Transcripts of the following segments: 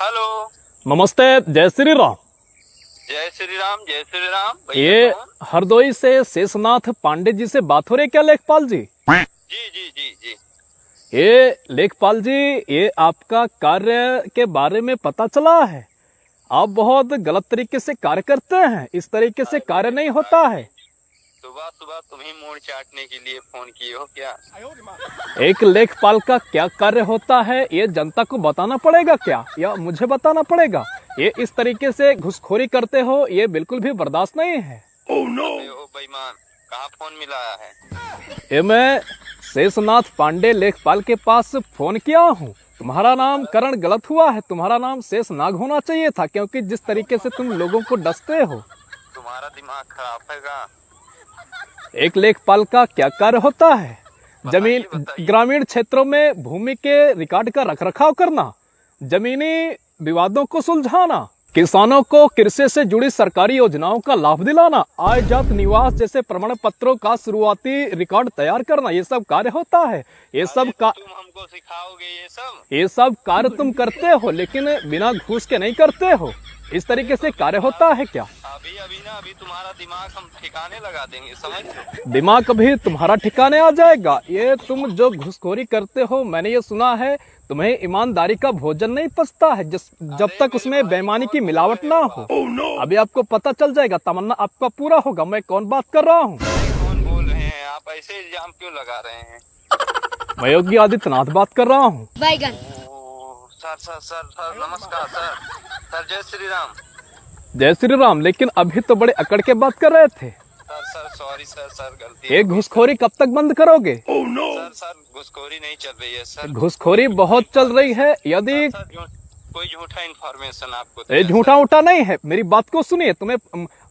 Hello. नमस्ते। जय श्री राम। जय श्री राम। जय श्री राम। ये हरदोई से शेषनाथ पांडे जी से बात हो रही है क्या लेखपाल जी? जी जी जी जी। ये लेखपाल जी, ये आपका कार्य के बारे में पता चला है। आप बहुत गलत तरीके से कार्य करते हैं। इस तरीके से कार्य नहीं होता है। सुबह सुबह तुम्ही मूड चाटने के लिए फोन किए हो क्या? एक लेखपाल का क्या कार्य होता है ये जनता को बताना पड़ेगा क्या, या मुझे बताना पड़ेगा? ये इस तरीके से घुसखोरी करते हो, ये बिल्कुल भी बर्दाश्त नहीं है। Oh no. बेईमान, कहाँ फोन मिलाया है? ये मैं शेषनाथ पांडे लेखपाल के पास फोन किया हूँ। तुम्हारा नाम करण गलत हुआ है। तुम्हारा नाम शेषनाग होना चाहिए था, क्योंकि जिस तरीके से तुम लोगों को डसते हो। तुम्हारा दिमाग खराब है का? एक लेखपाल का क्या कार्य होता है? जमीन, ग्रामीण क्षेत्रों में भूमि के रिकॉर्ड का रखरखाव करना, जमीनी विवादों को सुलझाना, किसानों को कृषि से जुड़ी सरकारी योजनाओं का लाभ दिलाना, आय जात निवास जैसे प्रमाण पत्रों का शुरुआती रिकॉर्ड तैयार करना, ये सब कार्य होता है। ये सब तुम हमको सिखाओगे? ये सब कार्य तुम करते हो, लेकिन बिना घूस के नहीं करते हो। इस तरीके से कार्य होता है क्या? अभी तुम्हारा दिमाग हम ठिकाने लगा देंगे, समझ लो। दिमाग अभी तुम्हारा ठिकाने आ जाएगा। ये तुम जो घुसखोरी करते हो, मैंने ये सुना है तुम्हें ईमानदारी का भोजन नहीं पचता है जब तक उसमें बेईमानी की मिलावट ना हो। अभी आपको पता चल जाएगा, तमन्ना आपका पूरा होगा। मैं कौन बात कर रहा हूँ? कौन बोल रहे हैं आप? ऐसे इल्जाम क्यों लगा रहे हैं? मैं योगी आदित्यनाथ बात कर रहा हूँ। सर सर सर सर नमस्कार सर। सर जय श्री राम। जय श्री राम। लेकिन अभी तो बड़े अकड़ के बात कर रहे थे। सर सॉरी सर गलती। ये घुसखोरी कब तक बंद करोगे? सर घुसखोरी नहीं चल रही है सर। घुसखोरी बहुत चल रही है। यदि कोई झूठा इन्फॉर्मेशन आपको? ये झूठा उठा नहीं है, मेरी बात को सुनिए।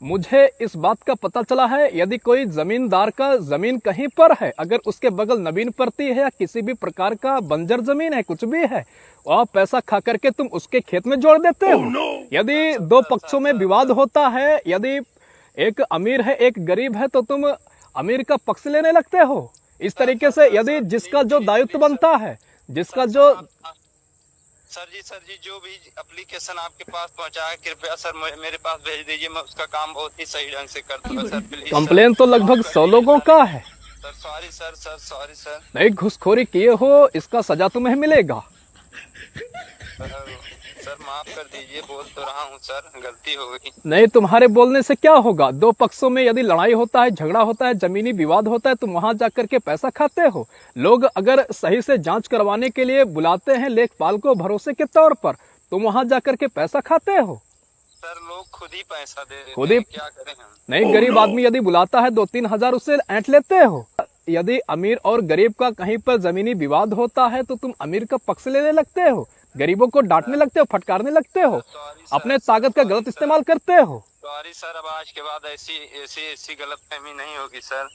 मुझे इस बात का पता चला है, यदि कोई जमींदार का जमीन कहीं पर है, अगर उसके बगल नवीन पड़ती है या किसी भी प्रकार का बंजर जमीन है, कुछ भी है, वह पैसा खा करके तुम उसके खेत में जोड़ देते हो। यदि दो पक्षों में विवाद होता है, यदि एक अमीर है एक गरीब है, तो तुम अमीर का पक्ष लेने लगते हो। इस तरीके से यदि जिसका जो दायित्व बनता है, जिसका जो सर जी जो भी एप्लीकेशन आपके पास पहुंचा है, कृपया सर मेरे पास भेज दीजिए। मैं उसका काम बहुत ही सही ढंग से कर दूंगा सर। प्लीज। कंप्लेन तो लगभग 100 लोगों का है। Sir sorry sir. नहीं, घुसखोरी किए हो, इसका सजा तुम्हें मिलेगा। सर माफ कर दीजिए, बोल तो रहा हूँ सर, गलती हो गई। नहीं, तुम्हारे बोलने से क्या होगा? दो पक्षों में यदि लड़ाई होता है, झगड़ा होता है, जमीनी विवाद होता है, तुम वहां जाकर के पैसा खाते हो। लोग अगर सही से जांच करवाने के लिए बुलाते हैं लेखपाल को भरोसे के तौर पर, तुम वहां जाकर के पैसा खाते हो। सर लोग खुद ही पैसा दे देते खुद ही, क्या करें हम? नहीं, गरीब आदमी यदि बुलाता है 2-3 हजार उससे ऐंठ लेते हो। यदि अमीर और गरीब का कहीं पर जमीनी विवाद होता है, तो तुम अमीर का पक्ष लेने लगते हो, गरीबों को डांटने लगते हो, फटकारने लगते हो, अपने ताकत का गलत इस्तेमाल करते हो। सॉरी सर, अब आज के बाद ऐसी गलतफहमी नहीं होगी सर।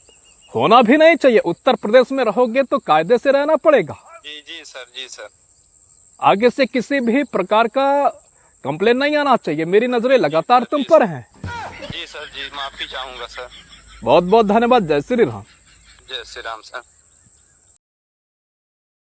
होना भी नहीं चाहिए। उत्तर प्रदेश में रहोगे तो कायदे से रहना पड़ेगा। जी सर। आगे से किसी भी प्रकार का कंप्लेन नहीं आना चाहिए। मेरी नजरें लगातार तुम पर हैं। जी सर जी, माफी चाहूंगा सर। बहुत बहुत धन्यवाद। जय श्री राम। जय श्री राम सर।